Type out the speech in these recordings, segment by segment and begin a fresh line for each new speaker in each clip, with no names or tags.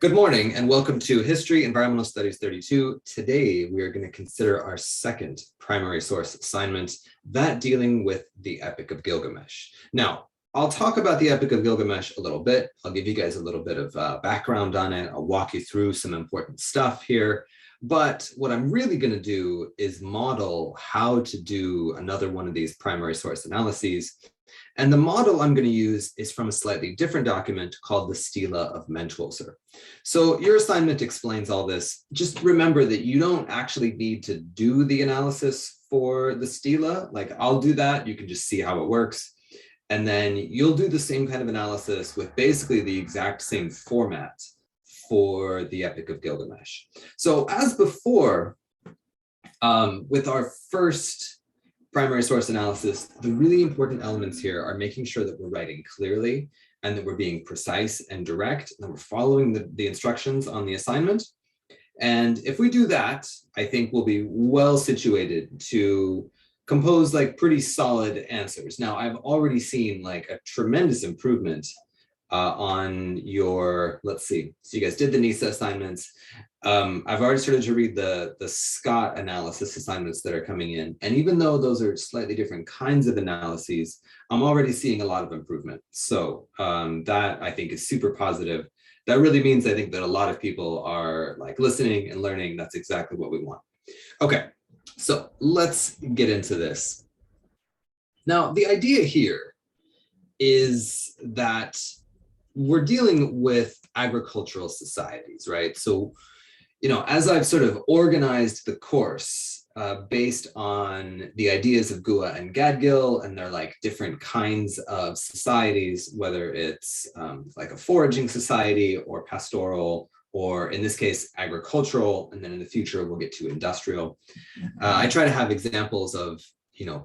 Good morning and welcome to History Environmental Studies 32. Today we are going to consider our second primary source assignment, that dealing with the Epic of Gilgamesh. Now, I'll talk about the Epic of Gilgamesh a little bit. I'll give you guys a little bit of background on it. I'll walk you through some important stuff here. But what I'm really going to do is model how to do another one of these primary source analyses. And the model I'm going to use is from a slightly different document called the Stela of Mentuwoser. So your assignment explains all this. Just remember that you don't actually need to do the analysis for the Stela. Like I'll do that. You can just see how it works. And then you'll do the same kind of analysis with basically the exact same format for the Epic of Gilgamesh. So as before, with our first primary source analysis, the really important elements here are making sure that we're writing clearly and that we're being precise and direct, and that we're following the instructions on the assignment. And if we do that, I think we'll be well situated to compose like pretty solid answers. Now, I've already seen like a tremendous improvement on your, let's see, so you guys did the NISA assignments. I've already started to read the Scott analysis assignments that are coming in. And even though those are slightly different kinds of analyses, I'm already seeing a lot of improvement. So that I think is super positive. That really means I think that a lot of people are like listening and learning. That's exactly what we want. Okay, so let's get into this. Now, the idea here is that we're dealing with agricultural societies, right? So, you know, as I've sort of organized the course based on the ideas of Gua and Gadgil, and they're like different kinds of societies, whether it's like a foraging society or pastoral, or in this case, agricultural, and then in the future, we'll get to industrial. I try to have examples of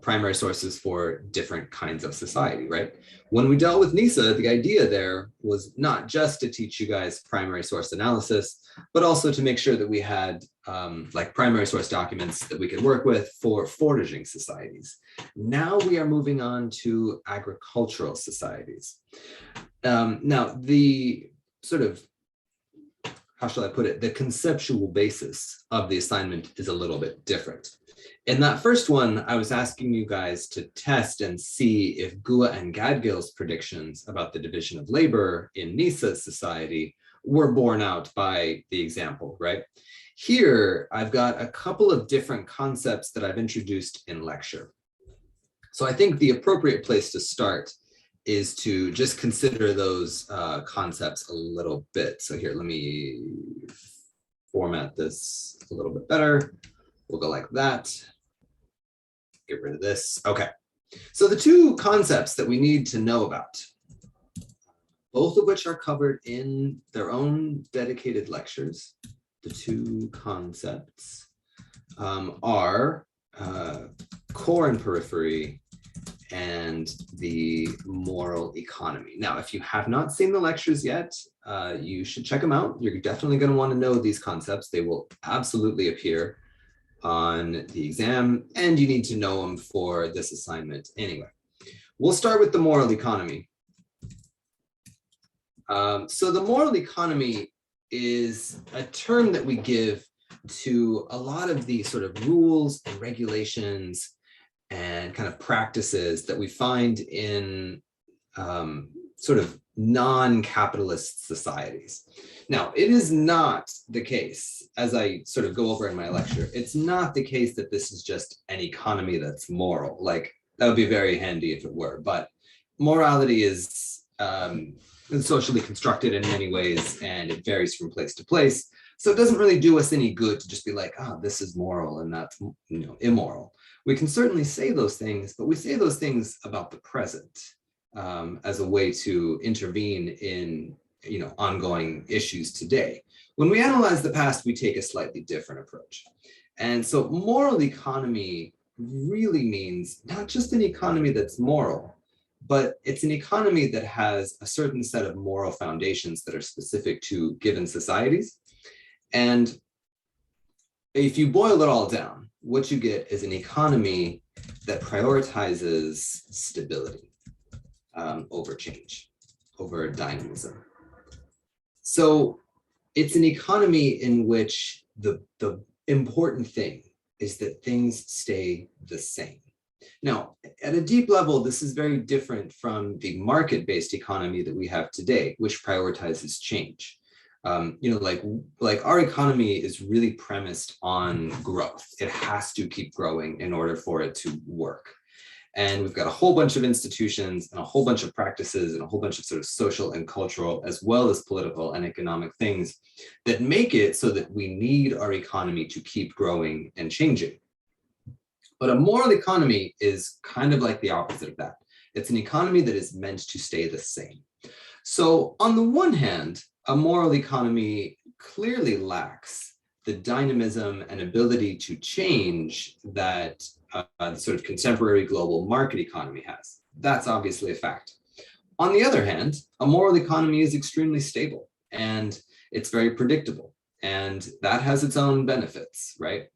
primary sources for different kinds of society, right? When we dealt with NISA, the idea there was not just to teach you guys primary source analysis, but also to make sure that we had like primary source documents that we could work with for foraging societies. Now we are moving on to agricultural societies. Now the sort of, how shall I put it, the conceptual basis of the assignment is a little bit different. In that first one, I was asking you guys to test and see if Gua and Gadgil's predictions about the division of labor in NISA society were borne out by the example, right? Here, I've got a couple of different concepts that I've introduced in lecture. So I think the appropriate place to start is to just consider those concepts a little bit. So here, let me format this a little bit better. We'll go like that. Get rid of this. Okay. So the two concepts that we need to know about, both of which are covered in their own dedicated lectures, the two concepts are core and periphery and the moral economy. Now, if you have not seen the lectures yet, you should check them out. You're definitely going to want to know these concepts. They will absolutely appear on the exam, and you need to know them for this assignment anyway. We'll start with the moral economy. So the moral economy is a term that we give to a lot of the sort of rules and regulations and kind of practices that we find in sort of non-capitalist societies. Now, it is not the case, as I sort of go over in my lecture, it's not the case that this is just an economy that's moral. Like, that would be very handy if it were, but morality is socially constructed in many ways, and it varies from place to place. So it doesn't really do us any good to just be like, oh, this is moral and that's immoral. We can certainly say those things, but we say those things about the present as a way to intervene in ongoing issues today. When we analyze the past, we take a slightly different approach. And so moral economy really means not just an economy that's moral, but it's an economy that has a certain set of moral foundations that are specific to given societies. And if you boil it all down, what you get is an economy that prioritizes stability over change, over dynamism. So It's an economy in which the important thing is that things stay the same. Now, at a deep level, this is very different from the market-based economy that we have today, which prioritizes change. Like our economy is really premised on growth. It has to keep growing in order for it to work. And we've got a whole bunch of institutions and a whole bunch of practices and a whole bunch of sort of social and cultural, as well as political and economic things that make it so that we need our economy to keep growing and changing. But a moral economy is kind of like the opposite of that. It's an economy that is meant to stay the same. So on the one hand, a moral economy clearly lacks the dynamism and ability to change that the sort of contemporary global market economy has. That's obviously a fact. On the other hand, a moral economy is extremely stable and it's very predictable, and that has its own benefits, right?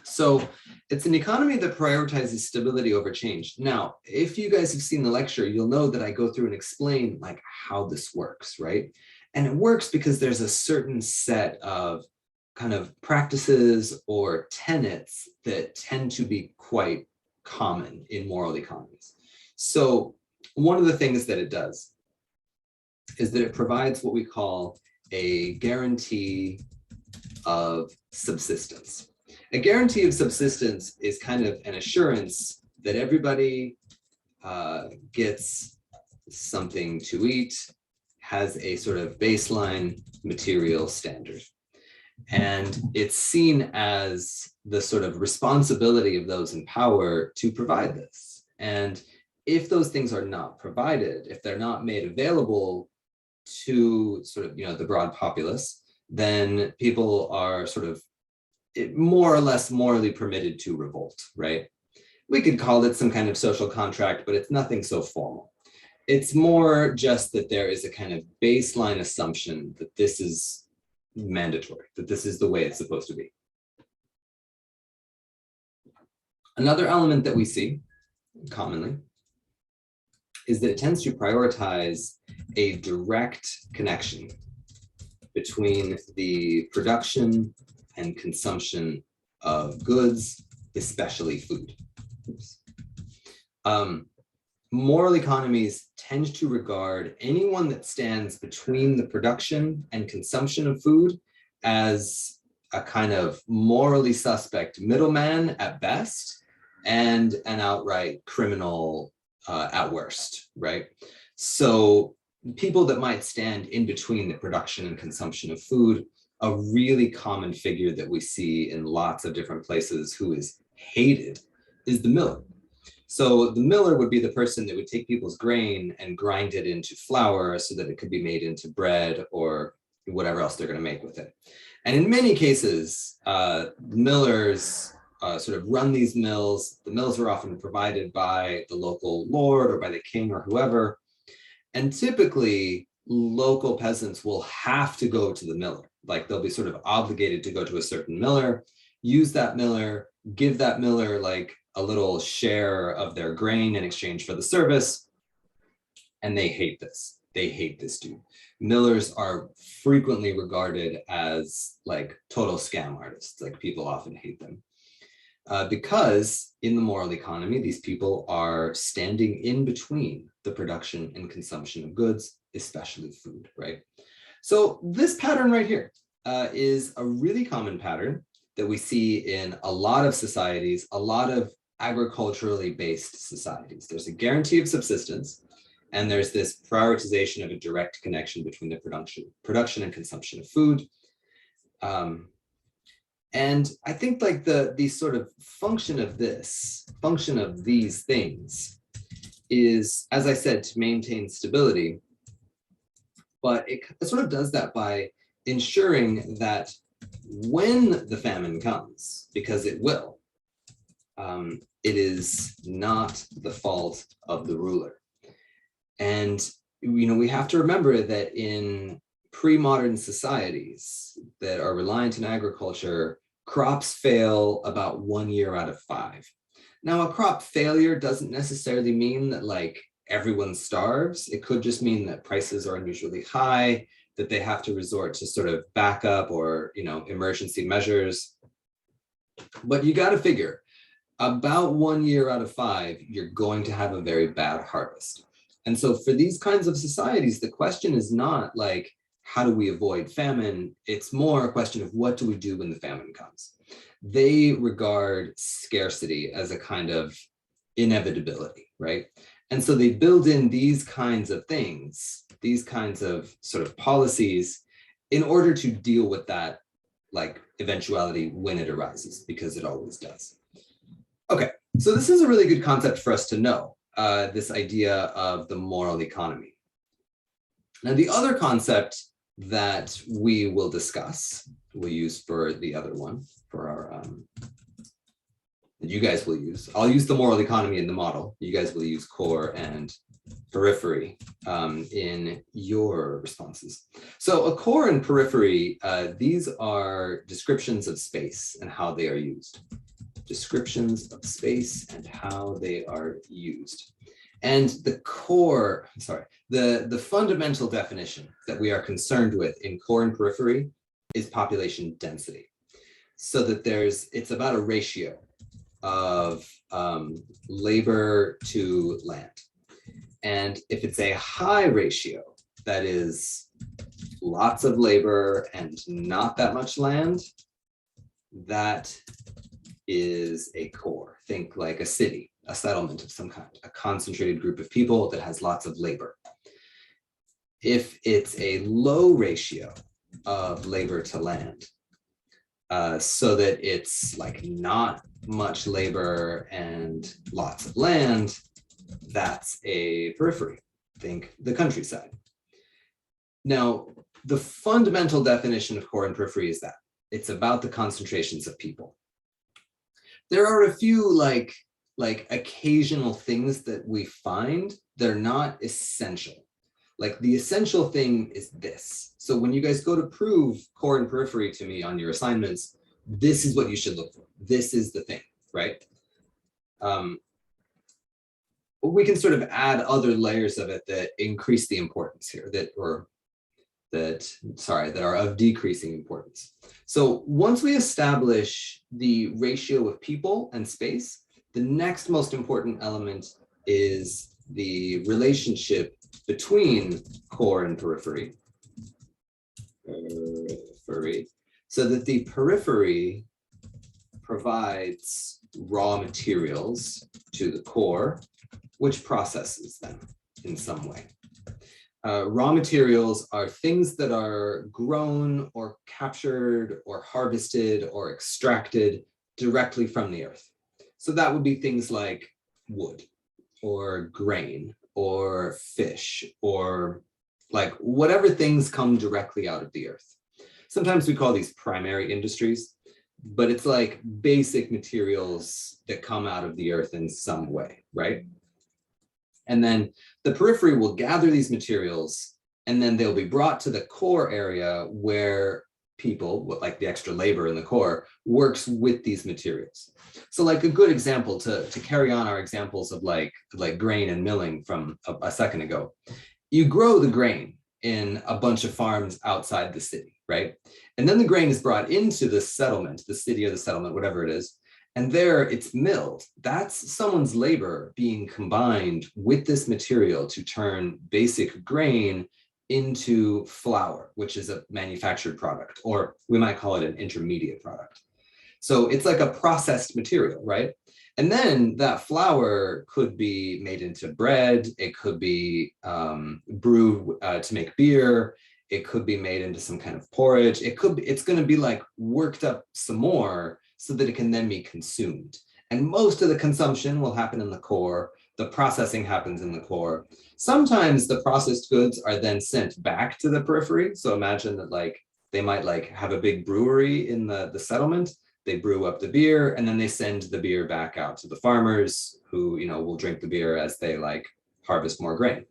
So it's an economy that prioritizes stability over change. Now, if you guys have seen the lecture, you'll know that I go through and explain like how this works, right? And it works because there's a certain set of kind of practices or tenets that tend to be quite common in moral economies. So one of the things that it does is that it provides what we call a guarantee of subsistence. A guarantee of subsistence is kind of an assurance that everybody gets something to eat, has a sort of baseline material standard. And it's seen as the sort of responsibility of those in power to provide this. And if those things are not provided, if they're not made available to sort of, the broad populace, then people are sort of more or less morally permitted to revolt, right? We could call it some kind of social contract, but it's nothing so formal. It's more just that there is a kind of baseline assumption that this is mandatory, that this is the way it's supposed to be. Another element that we see commonly is that it tends to prioritize a direct connection between the production and consumption of goods, especially food. Moral economies tend to regard anyone that stands between the production and consumption of food as a kind of morally suspect middleman at best and an outright criminal at worst, right? So people that might stand in between the production and consumption of food, a really common figure that we see in lots of different places who is hated is the miller. So the miller would be the person that would take people's grain and grind it into flour so that it could be made into bread or whatever else they're going to make with it. And in many cases, millers sort of run these mills. The mills are often provided by the local lord or by the king or whoever. And typically, local peasants will have to go to the miller. Like they'll be sort of obligated to go to a certain miller, use that miller, give that miller like a little share of their grain in exchange for the service. And they hate this. They hate this dude. Millers are frequently regarded as like total scam artists. Like people often hate them. Because in the moral economy, these people are standing in between the production and consumption of goods, especially food, right? So this pattern right here is a really common pattern that we see in a lot of societies, a lot of agriculturally based societies. There's a guarantee of subsistence, and there's this prioritization of a direct connection between the production and consumption of food. And I think like the sort of function of these things is, as I said, to maintain stability, but it sort of does that by ensuring that when the famine comes, because it will, it is not the fault of the ruler. And, we have to remember that in pre-modern societies that are reliant on agriculture, crops fail about 1 year out of 5. Now, a crop failure doesn't necessarily mean that like everyone starves. It could just mean that prices are unusually high, that they have to resort to sort of backup or, emergency measures. But you got to figure, about 1 year out of 5, you're going to have a very bad harvest. And so for these kinds of societies, the question is not like, how do we avoid famine? It's more a question of what do we do when the famine comes? They regard scarcity as a kind of inevitability, right? And so they build in these kinds of things, these kinds of sort of policies in order to deal with that like eventuality when it arises, because it always does. Okay, so this is a really good concept for us to know, this idea of the moral economy. Now, the other concept that we will discuss, we'll use for the other one, for our, that you guys will use. I'll use the moral economy in the model. You guys will use core and periphery in your responses. So a core and periphery, these are descriptions of space and how they are used. Descriptions of space and how they are used. And the core, the fundamental definition that we are concerned with in core and periphery is population density. So that it's about a ratio of labor to land. And if it's a high ratio, that is lots of labor and not that much land, that is a core. Think like a city, a settlement of some kind, a concentrated group of people that has lots of labor. If it's a low ratio of labor to land, so that it's like not much labor and lots of land, that's a periphery. Think the countryside. Now, the fundamental definition of core and periphery is that it's about the concentrations of people. There are a few like occasional things that we find. They're not essential. Like the essential thing is this. So when you guys go to prove core and periphery to me on your assignments, this is what you should look for. This is the thing, right? We can sort of add other layers of it that increase the importance here, that are of decreasing importance. So once we establish the ratio of people and space, the next most important element is the relationship between core and periphery. So that the periphery provides raw materials to the core, which processes them in some way. Raw materials are things that are grown or captured or harvested or extracted directly from the earth. So that would be things like wood or grain or fish or like whatever things come directly out of the earth. Sometimes we call these primary industries, but it's like basic materials that come out of the earth in some way, right? And then the periphery will gather these materials and then they'll be brought to the core area where people, like the extra labor in the core, works with these materials. So like a good example to carry on our examples of like grain and milling from a second ago, you grow the grain in a bunch of farms outside the city, right? And then the grain is brought into the settlement, the city or the settlement, whatever it is, and there it's milled. That's someone's labor being combined with this material to turn basic grain into flour, which is a manufactured product, or we might call it an intermediate product. So it's like a processed material, right? And then that flour could be made into bread. It could be brewed to make beer. It could be made into some kind of porridge. It's going to be like worked up some more so that it can then be consumed. And most of the consumption will happen in the core. The processing happens in the core. Sometimes the processed goods are then sent back to the periphery. So imagine that like they might like have a big brewery in the settlement. They brew up the beer and then they send the beer back out to the farmers who, will drink the beer as they like harvest more grain.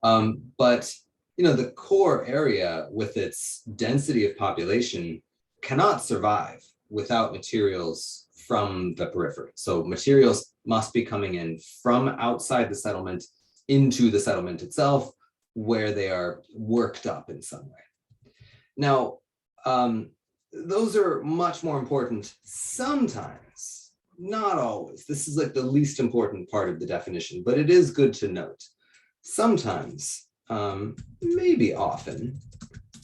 But, the core area with its density of population cannot survive without materials from the periphery. So materials must be coming in from outside the settlement into the settlement itself, where they are worked up in some way. Now, those are much more important sometimes, not always. This is like the least important part of the definition, but it is good to note. Sometimes, maybe often,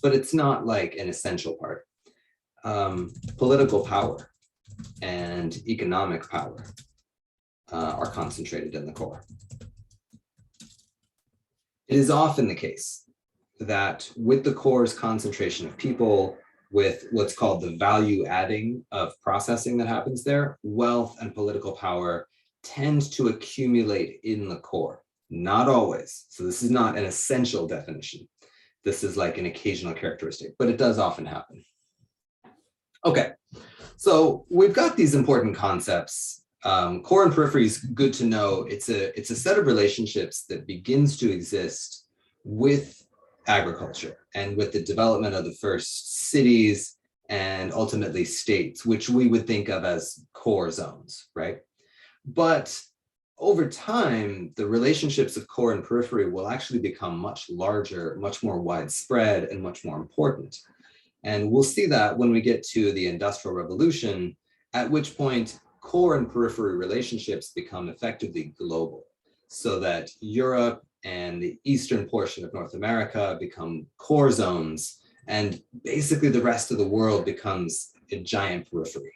but it's not like an essential part. Political power and economic power are concentrated in the core. It is often the case that with the core's concentration of people, with what's called the value adding of processing that happens there, wealth and political power tend to accumulate in the core. Not always. So this is not an essential definition. This is like an occasional characteristic, but it does often happen. Okay, so we've got these important concepts. Core and periphery is good to know. It's a set of relationships that begins to exist with agriculture and with the development of the first cities and ultimately states, which we would think of as core zones, right? But over time, the relationships of core and periphery will actually become much larger, much more widespread, and much more important. And we'll see that when we get to the Industrial Revolution, at which point core and periphery relationships become effectively global, so that Europe and the eastern portion of North America become core zones, and basically the rest of the world becomes a giant periphery.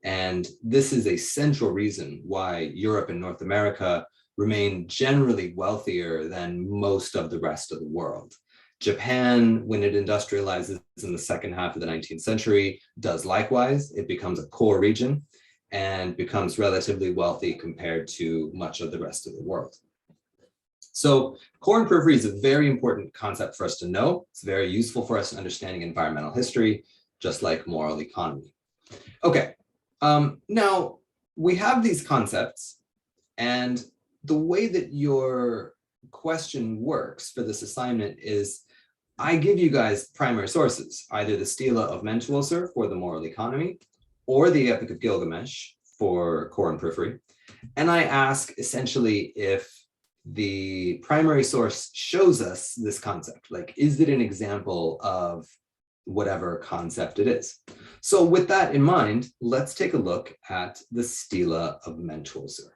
And this is a central reason why Europe and North America remain generally wealthier than most of the rest of the world. Japan, when it industrializes in the second half of the 19th century, does likewise. It becomes a core region and becomes relatively wealthy compared to much of the rest of the world. So core and periphery is a very important concept for us to know. It's very useful for us in understanding environmental history, just like moral economy. Okay, now we have these concepts, and the way that your question works for this assignment is I give you guys primary sources, either the Stela of Mentuwoser for the moral economy or the Epic of Gilgamesh for core and periphery. And I ask essentially if the primary source shows us this concept, like, is it an example of whatever concept it is? So with that in mind, let's take a look at the Stela of Mentuwoser.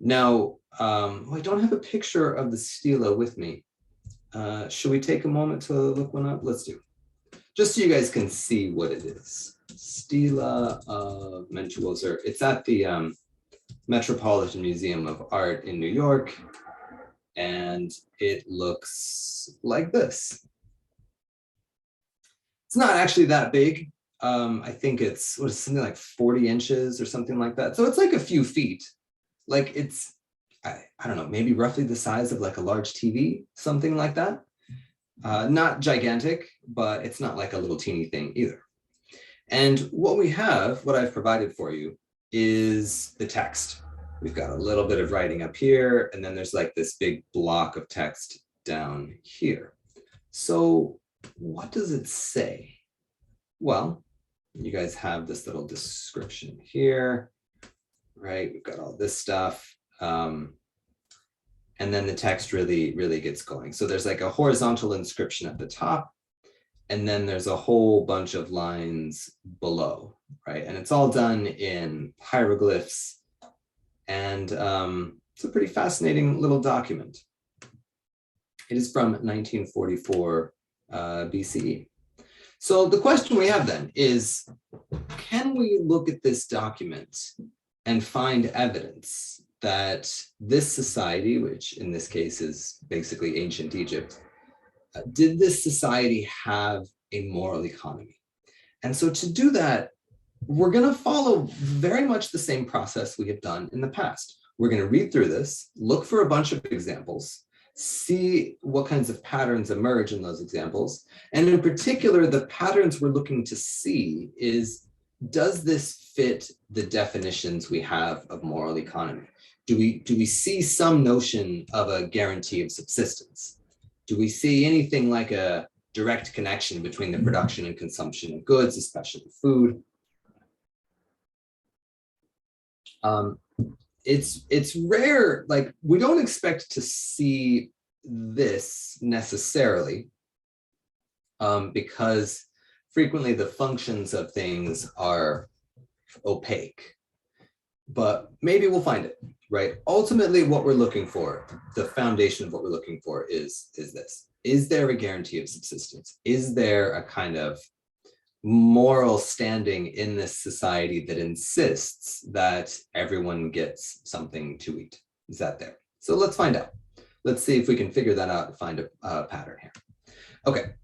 Now, I don't have a picture of the Stela with me. Should we take a moment to look one up? Let's do. Just so you guys can see what it is. Stela of Mentuwoser. It's at the Metropolitan Museum of Art in New York, and it looks like this. It's not actually that big. I think it's something like 40 inches or something like that. So it's like a few feet. Like it's, I don't know, maybe roughly the size of like a large TV, something like that. Not gigantic, but it's not like a little teeny thing either. And what we have, what I've provided for you, is the text. We've got a little bit of writing up here, and then there's like this big block of text down here. So what does it say? Well, you guys have this little description here, right? We've got all this stuff. And then the text really gets going. So there's like a horizontal inscription at the top, and then there's a whole bunch of lines below, right? And it's all done in hieroglyphs. And it's a pretty fascinating little document. It is from 1944 BCE. So the question we have then is, can we look at this document and find evidence that this society, which in this case is basically ancient Egypt, did this society have a moral economy? And so to do that, we're going to follow very much the same process we have done in the past. We're going to read through this, look for a bunch of examples, see what kinds of patterns emerge in those examples. And in particular, the patterns we're looking to see is, does this fit the definitions we have of moral economy? Do we see some notion of a guarantee of subsistence? Do we see anything like a direct connection between the production and consumption of goods, especially food? Um, it's rare, like we don't expect to see this necessarily, because frequently the functions of things are opaque, but maybe we'll find it, right? Ultimately, what we're looking for, the foundation of what we're looking for is this. Is there a guarantee of subsistence? Is there a kind of moral standing in this society that insists that everyone gets something to eat? Is that there? So let's find out. Let's see if we can figure that out and find a pattern here. Okay,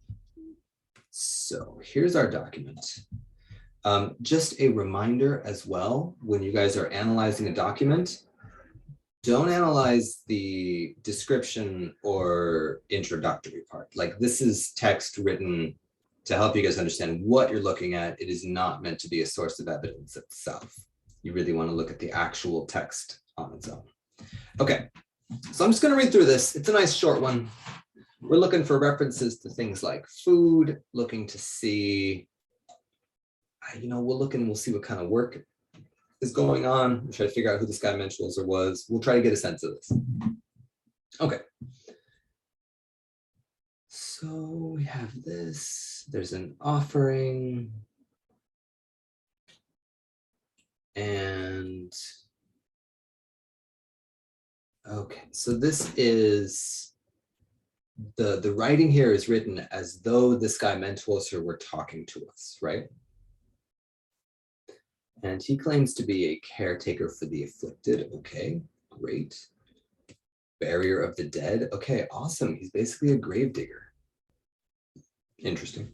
so here's our document. Just a reminder as well, when you guys are analyzing a document, don't analyze the description or introductory part. Like, this is text written to help you guys understand what you're looking at. It is not meant to be a source of evidence itself. You really want to look at the actual text on its own. Okay, so I'm just going to read through this. It's a nice short one. We're looking for references to things like food, looking to see, we'll look and we'll see what kind of work is going on. We'll try to figure out who this guy Mentuwoser was. We'll try to get a sense of this. Okay. So we have this. There's an offering. And okay, so this is the writing here is written as though this guy Mentuwoser were talking to us, right? And he claims to be a caretaker for the afflicted. Okay, great. Barrier of the dead. Okay, awesome. He's basically a gravedigger. Interesting.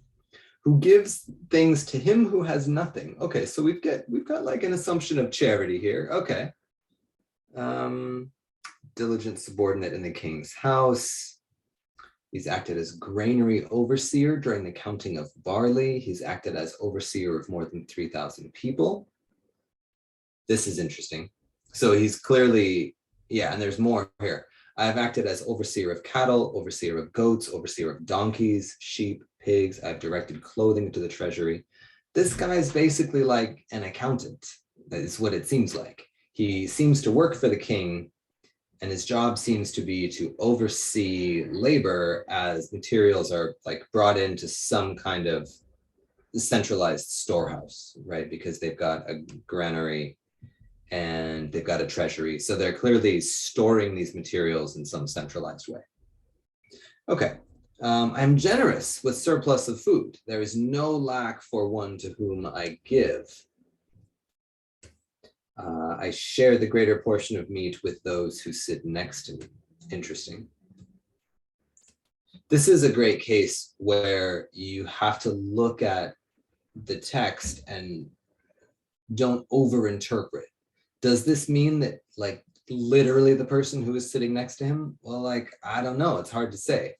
Who gives things to him who has nothing. Okay, so we've got like an assumption of charity here. Okay. Diligent subordinate in the king's house. He's acted as granary overseer during the counting of barley. He's acted as overseer of more than 3,000 people. This is interesting. So he's clearly, yeah, and there's more here. I've acted as overseer of cattle, overseer of goats, overseer of donkeys, sheep, pigs. I've directed clothing to the treasury. This guy is basically like an accountant. That is what it seems like. He seems to work for the king, and his job seems to be to oversee labor as materials are like brought into some kind of centralized storehouse, right? Because they've got a granary and they've got a treasury. So they're clearly storing these materials in some centralized way. Okay, I'm generous with surplus of food. There is no lack for one to whom I give. I share the greater portion of meat with those who sit next to me. Interesting. This is a great case where you have to look at the text and don't overinterpret. Does this mean that like literally the person who is sitting next to him? Well, like, I don't know. It's hard to say.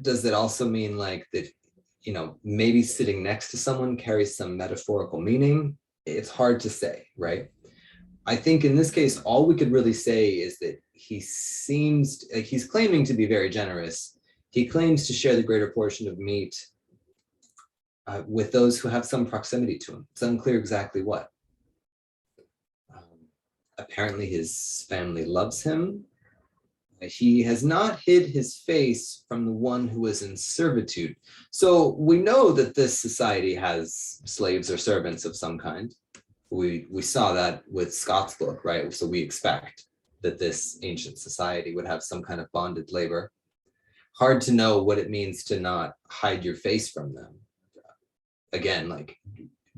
Does it also mean like that, maybe sitting next to someone carries some metaphorical meaning? It's hard to say, right? I think in this case, all we could really say is that he seems, he's claiming to be very generous. He claims to share the greater portion of meat with those who have some proximity to him. It's unclear exactly what. Apparently his family loves him. He has not hid his face from the one who is in servitude. So we know that this society has slaves or servants of some kind. We saw that with Scott's book, right? So we expect that this ancient society would have some kind of bonded labor. Hard to know what it means to not hide your face from them. Again, like,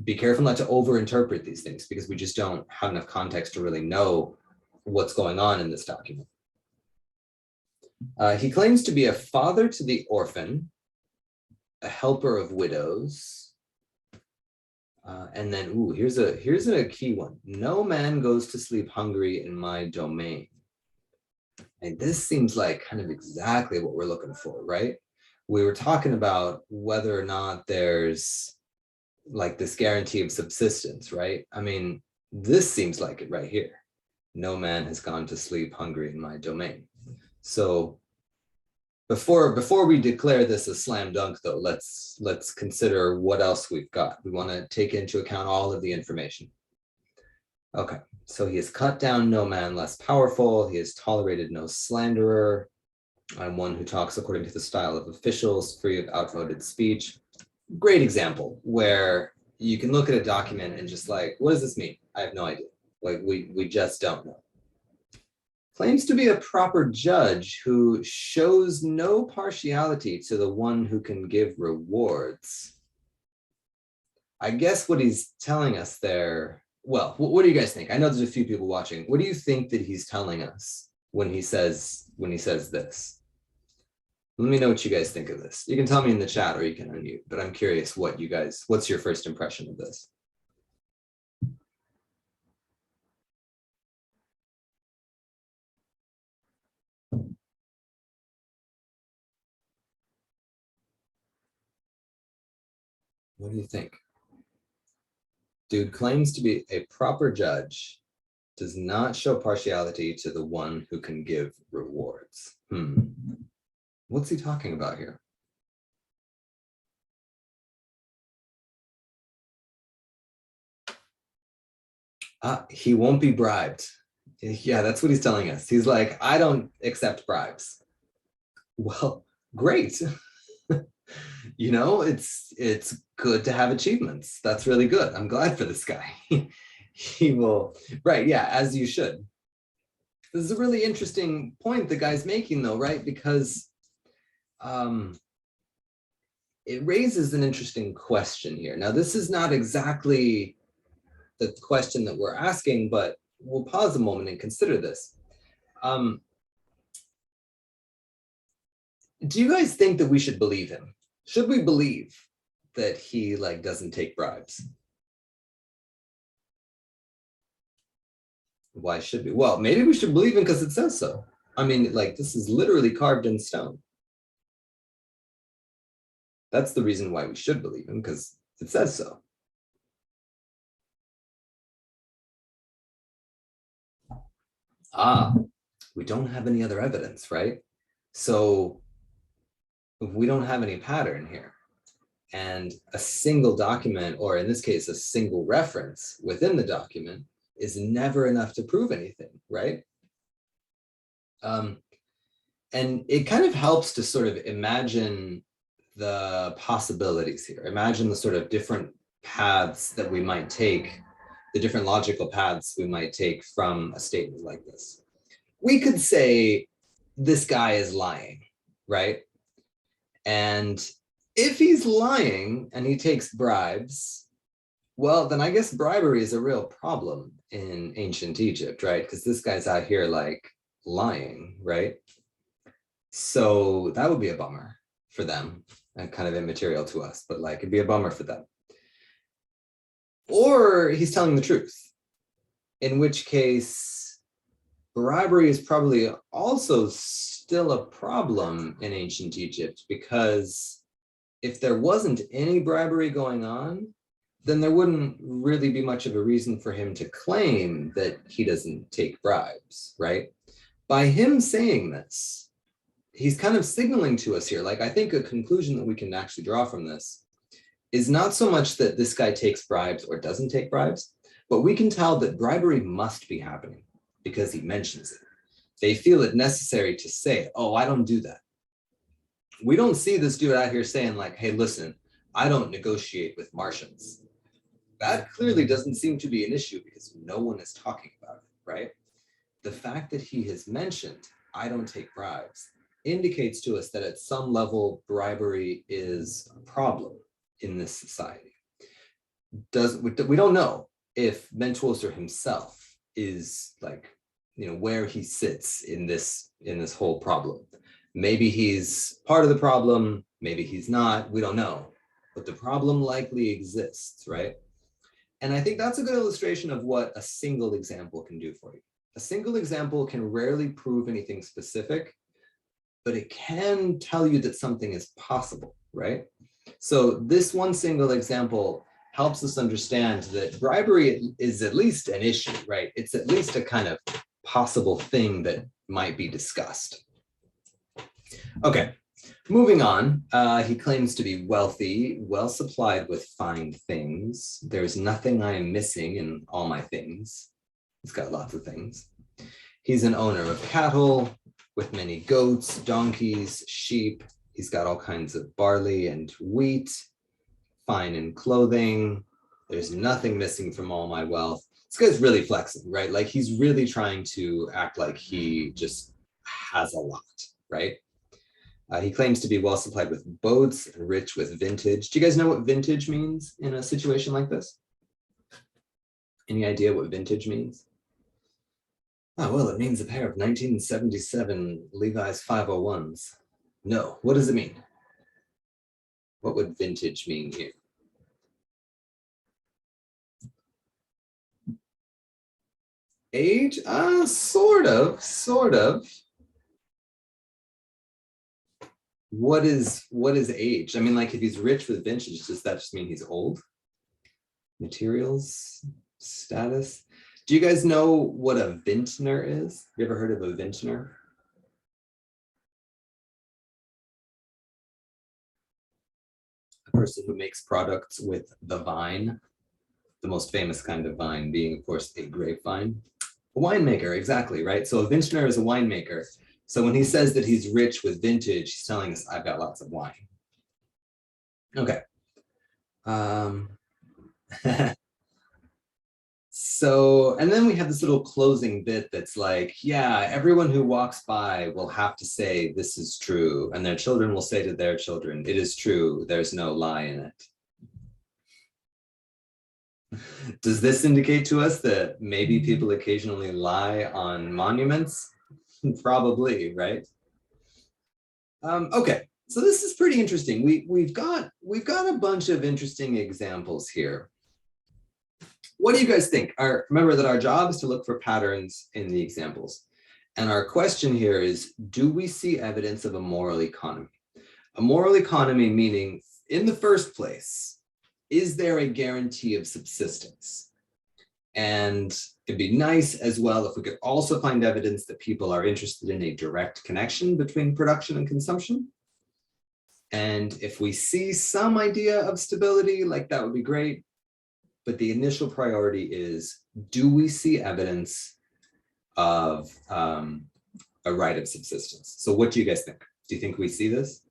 be careful not to overinterpret these things because we just don't have enough context to really know what's going on in this document. He claims to be a father to the orphan, a helper of widows, and then, here's a key one. No man goes to sleep hungry in my domain. And this seems like kind of exactly what we're looking for, right? We were talking about whether or not there's like this guarantee of subsistence, right? I mean, this seems like it right here. No man has gone to sleep hungry in my domain. So before we declare this a slam dunk, though, let's consider what else we've got. We want to take into account all of the information. Okay, so he has cut down no man less powerful. He has tolerated no slanderer. I'm one who talks according to the style of officials, free of outvoted speech. Great example where you can look at a document and just like, what does this mean? I have no idea. Like we just don't know. Claims to be a proper judge who shows no partiality to the one who can give rewards. I guess what he's telling us there, well, what do you guys think? I know there's a few people watching. What do you think that he's telling us when he says this? Let me know what you guys think of this. You can tell me in the chat or you can unmute, but I'm curious what's your first impression of this? What do you think? Dude claims to be a proper judge, does not show partiality to the one who can give rewards. What's he talking about here? He won't be bribed. Yeah, that's what he's telling us. He's like, I don't accept bribes. Well, great. You know, it's good to have achievements. That's really good. I'm glad for this guy. He will, right, yeah, as you should. This is a really interesting point the guy's making though, right? Because it raises an interesting question here. Now, this is not exactly the question that we're asking, but we'll pause a moment and consider this. Do you guys think that we should believe him? Should we believe that he like doesn't take bribes? Why should we? Well, maybe we should believe him because it says so. I mean, like this is literally carved in stone. That's the reason why we should believe him, because it says so. We don't have any other evidence, right? So if we don't have any pattern here, and a single document, or in this case, a single reference within the document is never enough to prove anything, right? And it kind of helps to sort of imagine the possibilities here. Imagine the sort of different paths that we might take, the different logical paths we might take from a statement like this. We could say this guy is lying, right? And if he's lying and he takes bribes, well, then I guess bribery is a real problem in ancient Egypt, right? Because this guy's out here like lying, right? So that would be a bummer for them, and kind of immaterial to us, but like it'd be a bummer for them. Or he's telling the truth, in which case bribery is probably also still a problem in ancient Egypt, because if there wasn't any bribery going on, then there wouldn't really be much of a reason for him to claim that he doesn't take bribes, right? By him saying this, he's kind of signaling to us here, like I think a conclusion that we can actually draw from this is not so much that this guy takes bribes or doesn't take bribes, but we can tell that bribery must be happening because he mentions it. They feel it necessary to say, oh, I don't do that. We don't see this dude out here saying like, hey, listen, I don't negotiate with Martians. That clearly doesn't seem to be an issue because no one is talking about it, right? The fact that he has mentioned, I don't take bribes, indicates to us that at some level, bribery is a problem in this society. We don't know if Mentuwoser himself is like, you know, where he sits in this whole problem. Maybe he's part of the problem, maybe he's not, we don't know, but the problem likely exists, right? And I think that's a good illustration of what a single example can do for you. A single example can rarely prove anything specific, but it can tell you that something is possible, right? So this one single example helps us understand that bribery is at least an issue, right? It's at least a kind of possible thing that might be discussed. Okay, moving on. He claims to be wealthy, well supplied with fine things. There's nothing I am missing in all my things. He's got lots of things. He's an owner of cattle with many goats, donkeys, sheep. He's got all kinds of barley and wheat, fine in clothing. There's nothing missing from all my wealth. This guy's really flexing, right? Like he's really trying to act like he just has a lot, right? He claims to be well supplied with boats and rich with vintage. Do you guys know what vintage means in a situation like this? Any idea what vintage means? Oh, well, it means a pair of 1977 Levi's 501s. No, what does it mean? What would vintage mean here? Age? Sort of. What is age? I mean, like if he's rich with vintage, does that just mean he's old? Materials, status. Do you guys know what a vintner is? Have you ever heard of a vintner? A person who makes products with the vine, the most famous kind of vine being, of course, a grapevine. A winemaker, exactly, right? So a vintner is a winemaker. So when he says that he's rich with vintage, he's telling us, I've got lots of wine. Okay. So, and then we have this little closing bit that's like, yeah, everyone who walks by will have to say, this is true. And their children will say to their children, it is true. There's no lie in it. Does this indicate to us that maybe people occasionally lie on monuments? Probably, right? Okay, so this is pretty interesting. We've got a bunch of interesting examples here. What do you guys think? Remember that our job is to look for patterns in the examples. And our question here is, do we see evidence of a moral economy? A moral economy meaning, in the first place, is there a guarantee of subsistence? And it'd be nice as well if we could also find evidence that people are interested in a direct connection between production and consumption. And if we see some idea of stability, like that would be great. But the initial priority is, do we see evidence of a right of subsistence? So what do you guys think? Do you think we see this?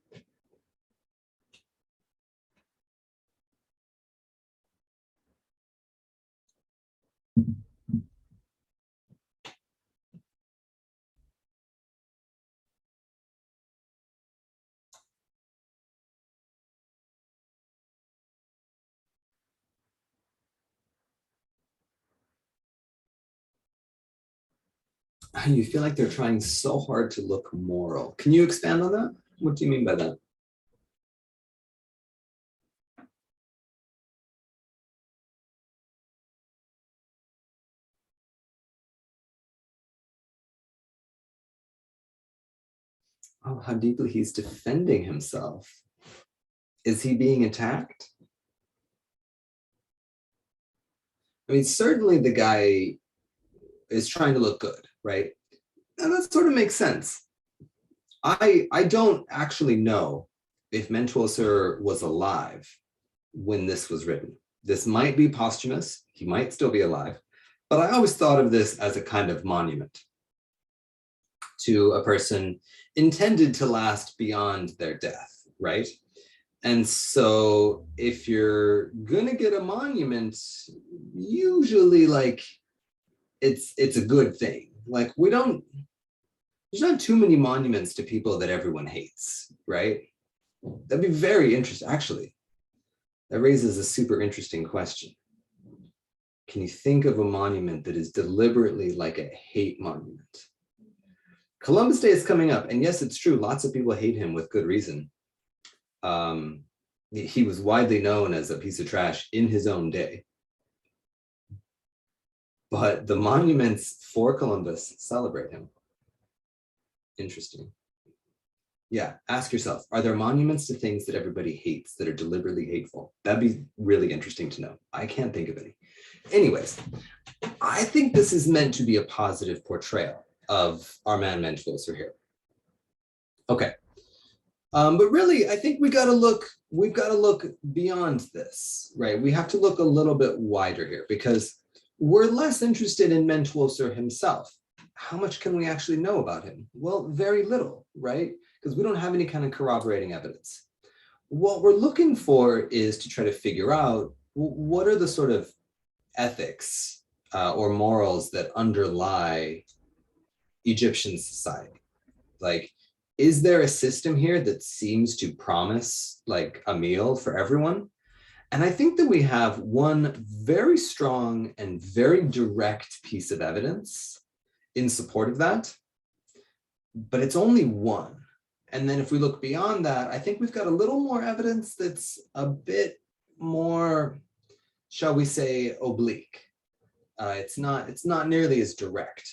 You feel like they're trying so hard to look moral. Can you expand on that? What do you mean by that? Oh, how deeply he's defending himself. Is he being attacked? I mean, certainly the guy is trying to look good, right? And that sort of makes sense. I don't actually know if Mentuwoser was alive when this was written. This might be posthumous. He might still be alive. But I always thought of this as a kind of monument to a person intended to last beyond their death, right? And so if you're gonna get a monument, usually like it's a good thing. Like there's not too many monuments to people that everyone hates, right? That'd be very interesting. Actually, that raises a super interesting question. Can you think of a monument that is deliberately like a hate monument? Columbus Day is coming up, and yes, it's true. Lots of people hate him with good reason. He was widely known as a piece of trash in his own day. But the monuments for Columbus celebrate him. Interesting. Yeah, ask yourself, are there monuments to things that everybody hates that are deliberately hateful? That'd be really interesting to know. I can't think of any. Anyways, I think this is meant to be a positive portrayal of our man Mentuwoser here. Okay. But really, I think we've got to look beyond this, right? We have to look a little bit wider here, because We're less interested in Mentuwoser himself. How much can we actually know about him? Well, very little, right? Because we don't have any kind of corroborating evidence. What we're looking for is to try to figure out what are the sort of ethics or morals that underlie Egyptian society. Like, is there a system here that seems to promise like a meal for everyone? And I think that we have one very strong and very direct piece of evidence in support of that, but it's only one. And then if we look beyond that, I think we've got a little more evidence that's a bit more, shall we say, oblique. It's not nearly as direct.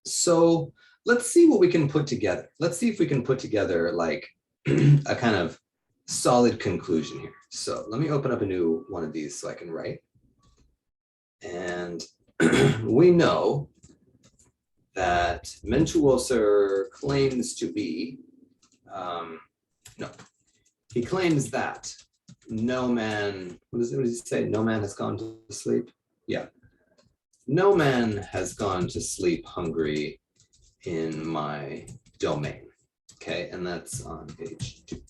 So let's see what we can put together. Let's see if we can put together like a kind of solid conclusion here. So let me open up a new one of these so I can write. And we know that Mentuwoser claims to be, he claims that no man, what does he say? No man has gone to sleep? Yeah. No man has gone to sleep hungry in my domain. Okay, and that's on page 2.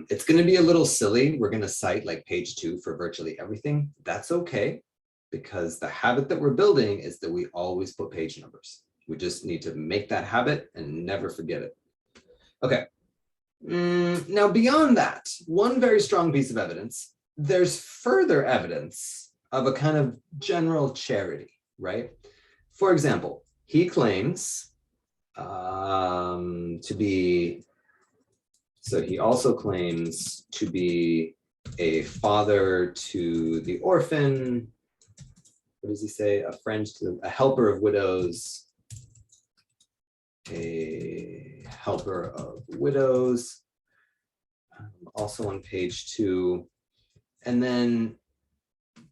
It's going to be a little silly. We're going to cite like page 2 for virtually everything. That's okay, because the habit that we're building is that we always put page numbers. We just need to make that habit and never forget it. Okay. Now, beyond that, one very strong piece of evidence, there's further evidence of a kind of general charity, right? For example, he claims to be, so he also claims to be a father to the orphan. What does he say? A friend to a helper of widows, a helper of widows, also on page 2. And then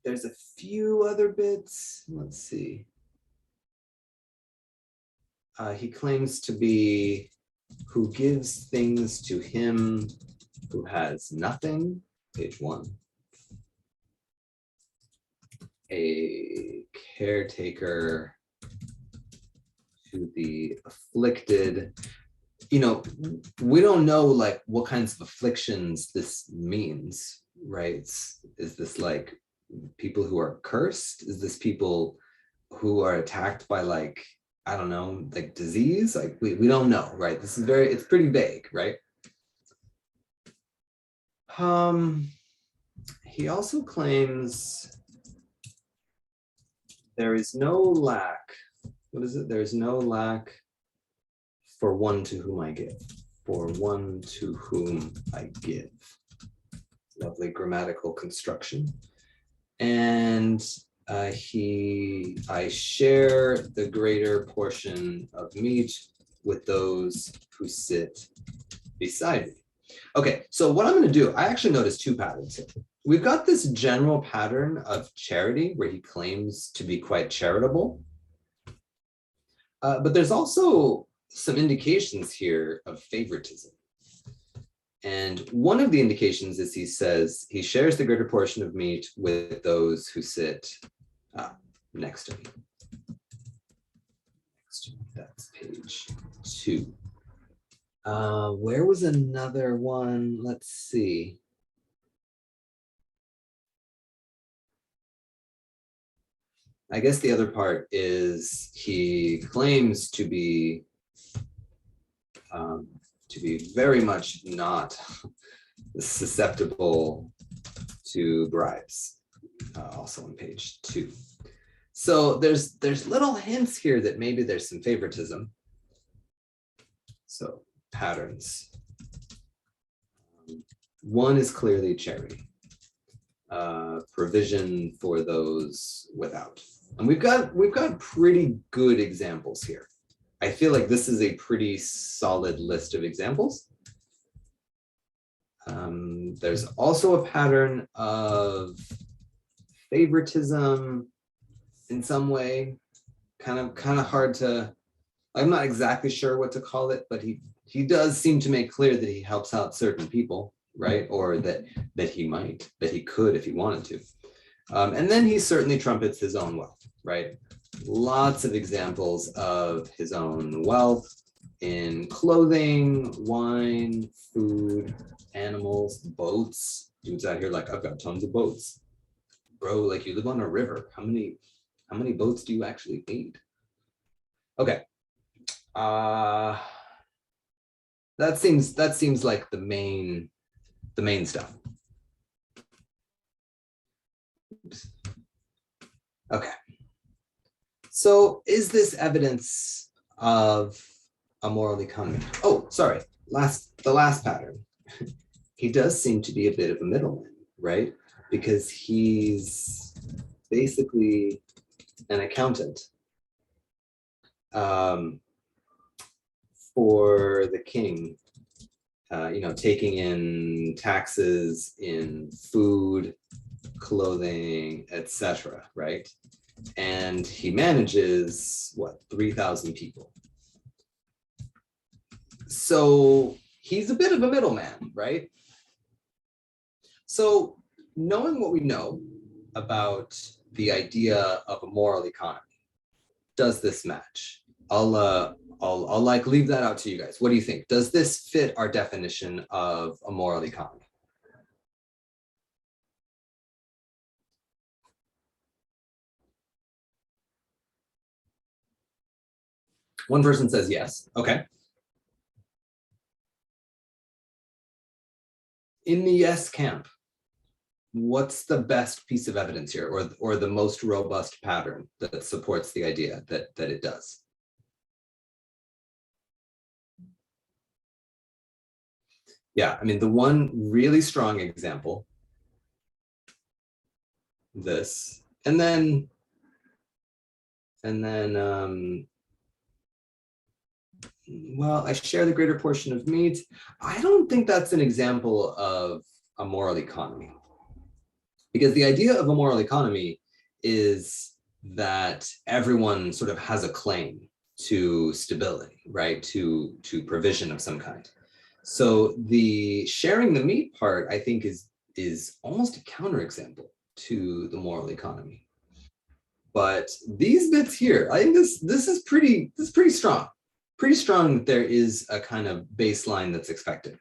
there's a few other bits. Let's see. He claims to be who gives things to him who has nothing, page 1. A caretaker to the afflicted. You know, we don't know like what kinds of afflictions this means, right? Is this like people who are cursed? Is this people who are attacked by like, I don't know, like disease? Like we don't know, right? This is it's pretty vague, right? He also claims there is no lack. What is it? There is no lack for one to whom I give. For one to whom I give. Lovely grammatical construction. And I share the greater portion of meat with those who sit beside me. Okay, so what I'm going to do, I actually noticed 2 patterns here. We've got this general pattern of charity where he claims to be quite charitable. But there's also some indications here of favoritism. And one of the indications is he says he shares the greater portion of meat with those who sit next to me. That's page 2. Where was another one? Let's see. I guess the other part is he claims to be very much not susceptible to bribes, also on page 2. So there's little hints here that maybe there's some favoritism. So patterns. One is clearly charity, provision for those without. And we've got pretty good examples here. I feel like this is a pretty solid list of examples. There's also a pattern of favoritism in some way, kind of hard to, I'm not exactly sure what to call it, but he does seem to make clear that he helps out certain people, right? Or that he could if he wanted to. And then he certainly trumpets his own wealth, right? Lots of examples of his own wealth in clothing, wine, food, animals, boats. Dudes out here like, I've got tons of boats. Bro, like you live on a river. How many boats do you actually need? Okay. That seems like the main stuff. Oops. Okay. So is this evidence of a moral economy? Oh, sorry. The last pattern. He does seem to be a bit of a middleman, right? Because he's basically an accountant for the king, taking in taxes in food, clothing, etc., right? And he manages, what, 3,000 people. So he's a bit of a middleman, right? So knowing what we know about the idea of a moral economy, does this match? I'll like leave that out to you guys. What do you think? Does this fit our definition of a moral economy? One person says yes. Okay. In the yes camp, what's the best piece of evidence here, or the most robust pattern that supports the idea that it does? Yeah, I mean, the one really strong example, this, and then well, I share the greater portion of meat. I don't think that's an example of a moral economy, because the idea of a moral economy is that everyone sort of has a claim to stability, right? To provision of some kind. So the sharing the meat part, I think, is almost a counterexample to the moral economy. But these bits here, I think this is pretty strong. Pretty strong that there is a kind of baseline that's expected.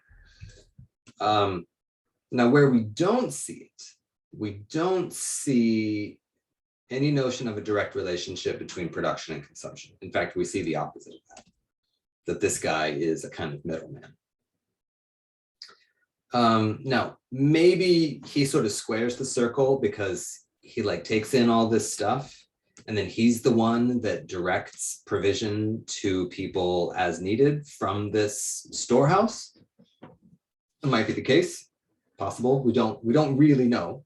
Now, where we don't see it, we don't see any notion of a direct relationship between production and consumption. In fact, we see the opposite of that this guy is a kind of middleman. Now, maybe he sort of squares the circle because he like takes in all this stuff, and then he's the one that directs provision to people as needed from this storehouse. It might be the case, possible. We don't really know,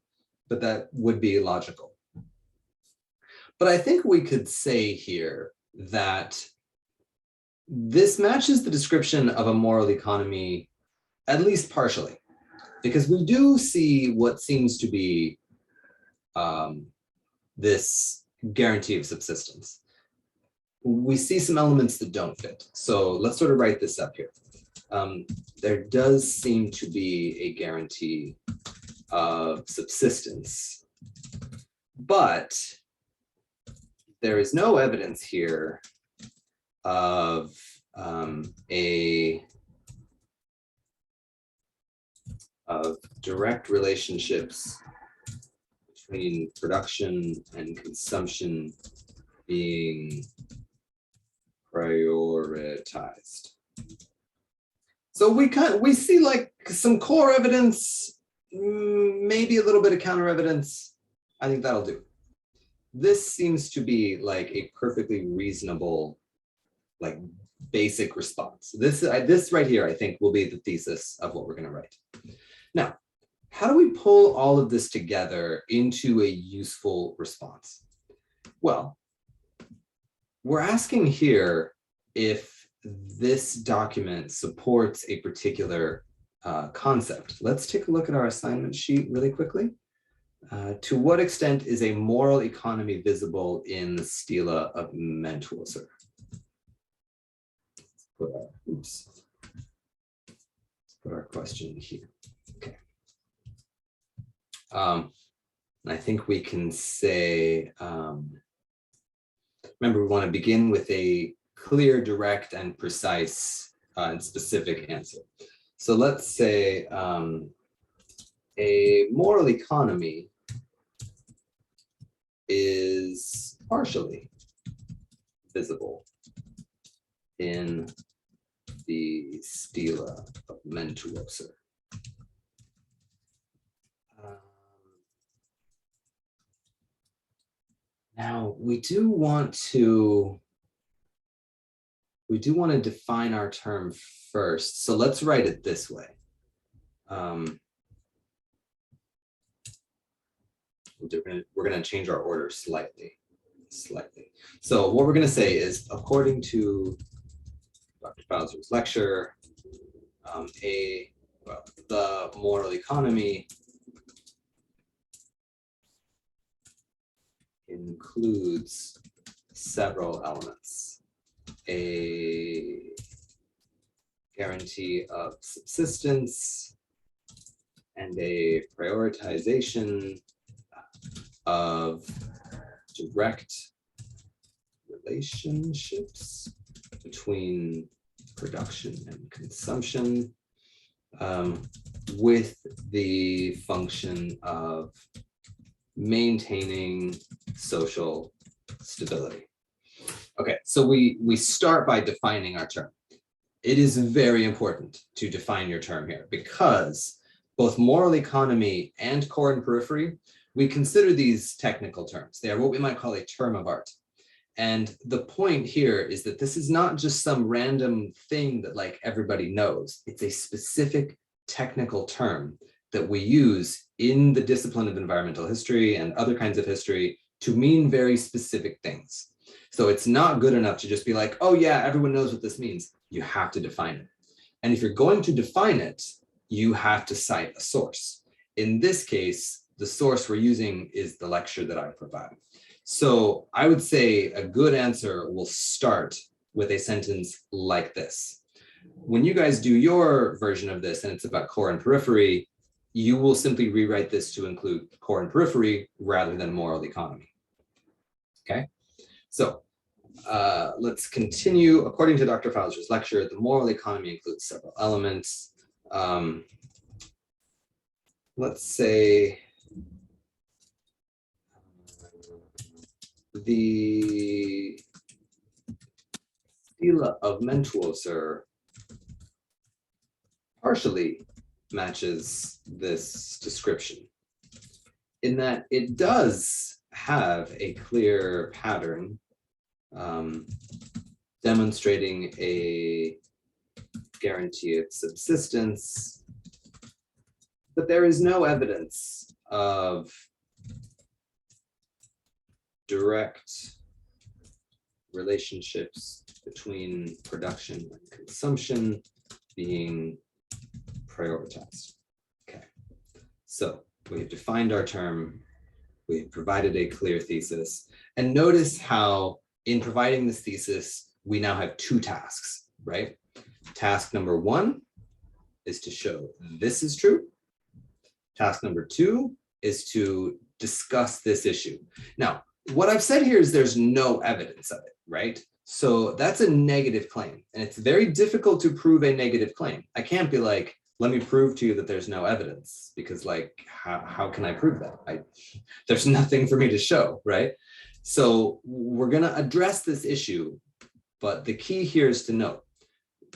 but that would be logical. But I think we could say here that this matches the description of a moral economy, at least partially, because we do see what seems to be this guarantee of subsistence. We see some elements that don't fit. So let's sort of write this up here. There does seem to be a guarantee of subsistence, but there is no evidence here of direct relationships between production and consumption being prioritized. So we see like some core evidence, maybe a little bit of counter evidence. I think that'll do. This seems to be like a perfectly reasonable, like basic response. This right here, I think, will be the thesis of what we're going to write. Now, how do we pull all of this together into a useful response? Well, we're asking here if this document supports a particular concept. Let's take a look at our assignment sheet really quickly. To what extent is a moral economy visible in the Stela of Mentuwoser? Let's put our question here. Okay. And I think we can say, remember, we want to begin with a clear, direct, and precise and specific answer. So let's say a moral economy is partially visible in the Stela of Mentuwoser. Now we do want to define our term first. So let's write it this way. We're going to change our order slightly. So what we're going to say is, according to Dr. Fauser's lecture, the moral economy includes several elements: a guarantee of subsistence and a prioritization of direct relationships between production and consumption, with the function of maintaining social stability. Okay, so we start by defining our term. It is very important to define your term here, because both moral economy and core and periphery, we consider these technical terms. They are what we might call a term of art. And the point here is that this is not just some random thing that like everybody knows. It's a specific technical term that we use in the discipline of environmental history and other kinds of history to mean very specific things. So it's not good enough to just be like, oh yeah, everyone knows what this means. You have to define it. And if you're going to define it, you have to cite a source. In this case, the source we're using is the lecture that I provide. So I would say a good answer will start with a sentence like this. When you guys do your version of this and it's about core and periphery, you will simply rewrite this to include core and periphery rather than moral economy. Okay, so let's continue. According to Dr. Fauser's lecture, the moral economy includes several elements. Let's say the Stela of Mentuwoser partially matches this description in that it does have a clear pattern demonstrating a guarantee of subsistence, but there is no evidence of direct relationships between production and consumption being prioritized. Okay, so we have defined our term, we've provided a clear thesis, and notice how in providing this thesis, we now have two tasks, right? Task number one is to show this is true. Task number two is to discuss this issue. Now, what I've said here is there's no evidence of it, right? So that's a negative claim, and it's very difficult to prove a negative claim. I can't be like, let me prove to you that there's no evidence, because like, how can I prove that? There's nothing for me to show, right? So we're gonna address this issue, but the key here is to note,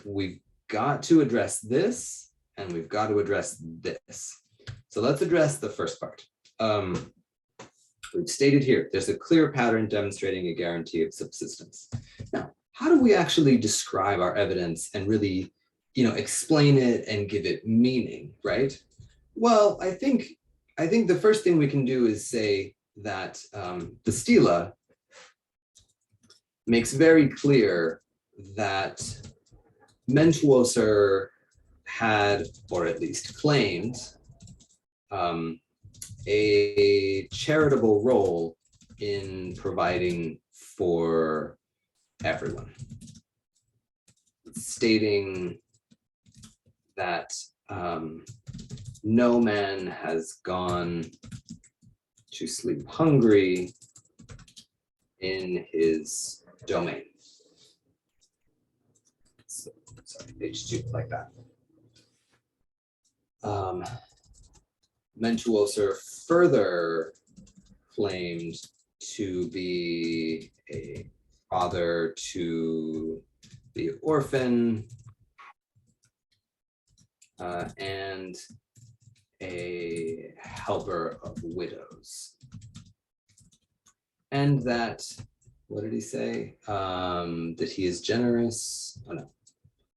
we've got to address this, and we've got to address this. So let's address the first part. We've stated here, there's a clear pattern demonstrating a guarantee of subsistence. Now, how do we actually describe our evidence and really, explain it and give it meaning, right? Well, I think the first thing we can do is say that the Stela makes very clear that Mentuwoser had, or at least claimed, a charitable role in providing for everyone, stating that no man has gone to sleep hungry in his domain. So, sorry, page 2, like that. Mentuwoser further claimed to be a father to the orphan and a helper of widows. And that, what did he say? That he is generous. Oh no,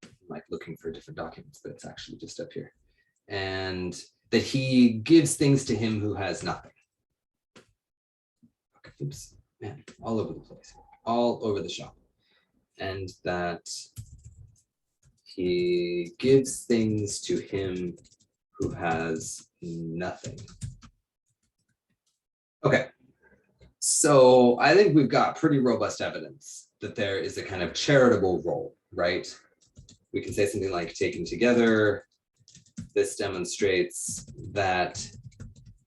I'm like looking for different documents, but it's actually just up here. And that he gives things to him who has nothing. Okay, oops, man, all over the place, all over the shop. And that he gives things to him who has nothing. Okay, so I think we've got pretty robust evidence that there is a kind of charitable role, right? We can say something like taken together. This demonstrates that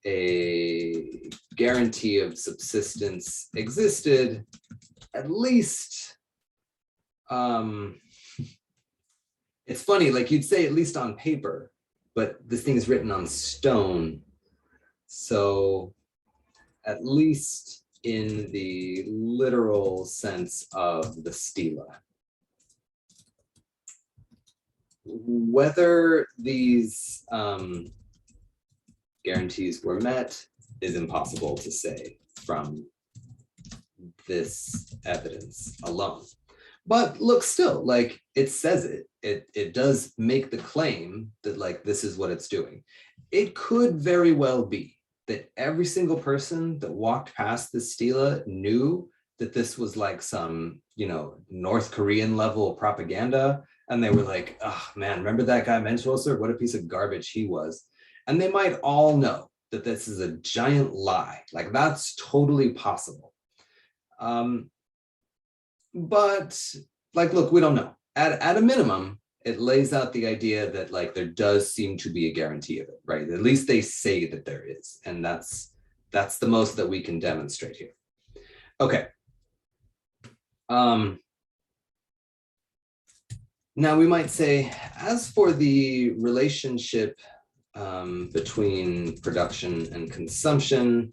a guarantee of subsistence existed, at least, it's funny, like you'd say at least on paper, but this thing is written on stone. So at least in the literal sense of the stela. Whether these guarantees were met is impossible to say from this evidence alone. But look, still, like it says it does make the claim that like this is what it's doing. It could very well be that every single person that walked past this stela knew that this was like some, you know, North Korean level propaganda. And they were like, oh man, remember that guy Mentuwoser? What a piece of garbage he was. And they might all know that this is a giant lie. Like that's totally possible. But like, look, we don't know. At a minimum, it lays out the idea that like there does seem to be a guarantee of it, right? At least they say that there is. And that's the most that we can demonstrate here. Okay. Now we might say, as for the relationship between production and consumption,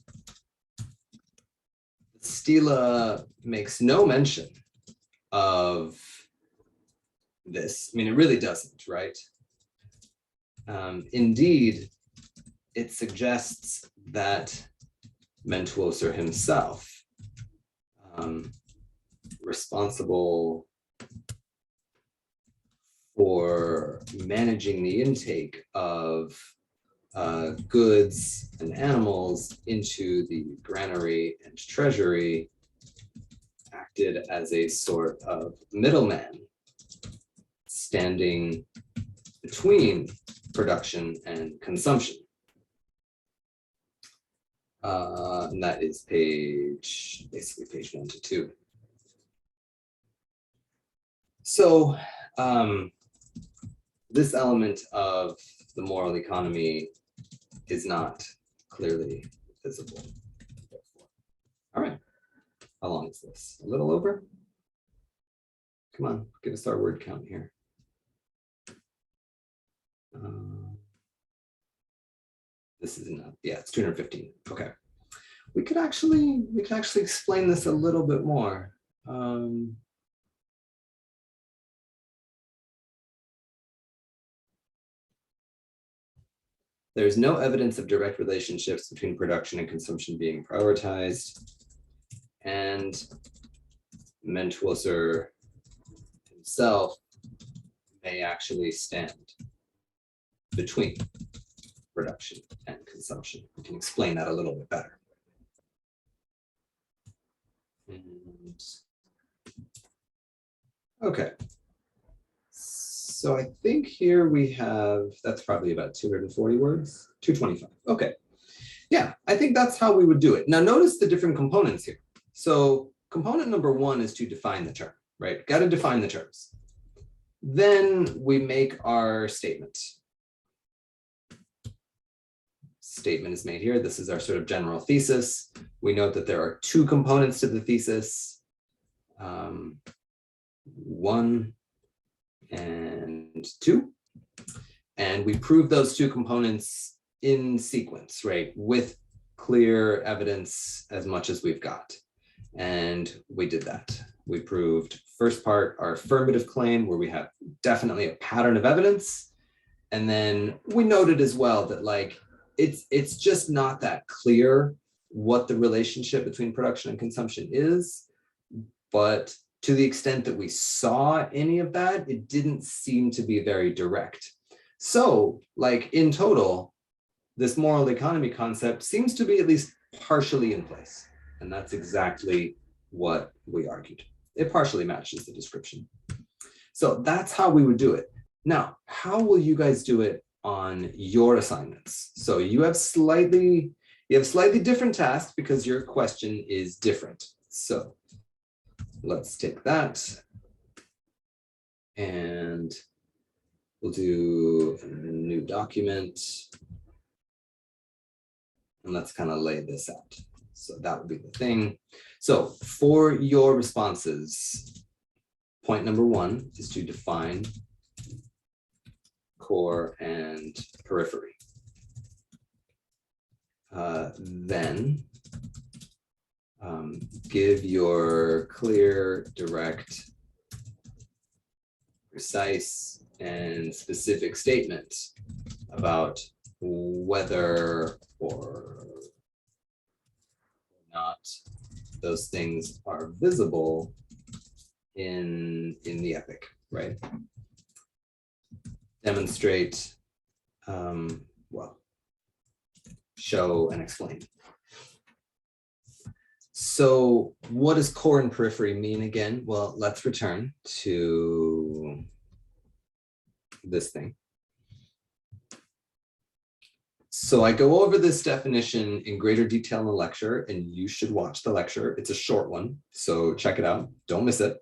stela makes no mention of this. I mean, it really doesn't, right? Indeed, it suggests that Mentuwoser himself, responsible for managing the intake of goods and animals into the granary and treasury, acted as a sort of middleman, standing between production and consumption. And that is basically page 1 to 2. So this element of the moral economy is not clearly visible. All right, how long is this? A little over? Come on, give us our word count here. This is enough. Yeah, it's 215. Okay, we could actually explain this a little bit more. There's no evidence of direct relationships between production and consumption being prioritized, and Mentuwoser himself may actually stand between production and consumption. We can explain that a little bit better. And, okay. So I think here we have, that's probably about 240 words, 225. Okay. Yeah, I think that's how we would do it. Now notice the different components here. So component number 1 is to define the term, right? Got to define the terms. Then we make our statement. statement is made here. This is our sort of general thesis. We note that there are two components to the thesis, 1 and 2. And we prove those two components in sequence, right? With clear evidence as much as we've got. And we did that. We proved first part, our affirmative claim, where we have definitely a pattern of evidence. And then we noted as well that like, it's just not that clear what the relationship between production and consumption is. But to the extent that we saw any of that, it didn't seem to be very direct. So like in total, this moral economy concept seems to be at least partially in place. And that's exactly what we argued. It partially matches the description. So that's how we would do it. Now, how will you guys do it on your assignments? So you have slightly different tasks because your question is different. So let's take that and we'll do a new document. And let's kind of lay this out. So that would be the thing. So for your responses, point number 1 is to define core and periphery. Then give your clear, direct, precise, and specific statement about whether or not those things are visible in the epic, right? Demonstrate, well, show and explain. So what does core and periphery mean again? Well, let's return to this thing. So I go over this definition in greater detail in the lecture, and you should watch the lecture. It's a short one, so check it out. Don't miss it.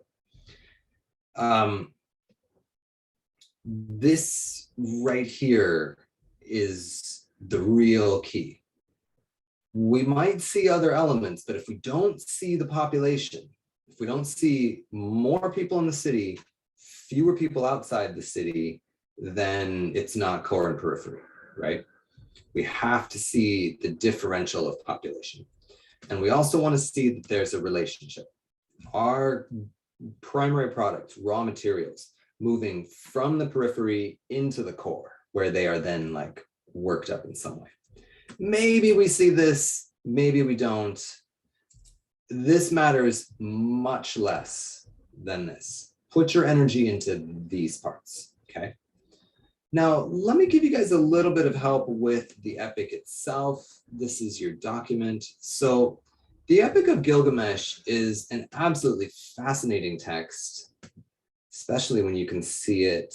This right here is the real key. We might see other elements, but if we don't see the population, if we don't see more people in the city, fewer people outside the city, then it's not core and periphery, right? We have to see the differential of population. And we also want to see that there's a relationship. Our primary products, raw materials, moving from the periphery into the core, where they are then like worked up in some way. Maybe we see this, maybe we don't. This matters much less than this. Put your energy into these parts, okay? Now, let me give you guys a little bit of help with the epic itself. This is your document. So the Epic of Gilgamesh is an absolutely fascinating text, especially when you can see it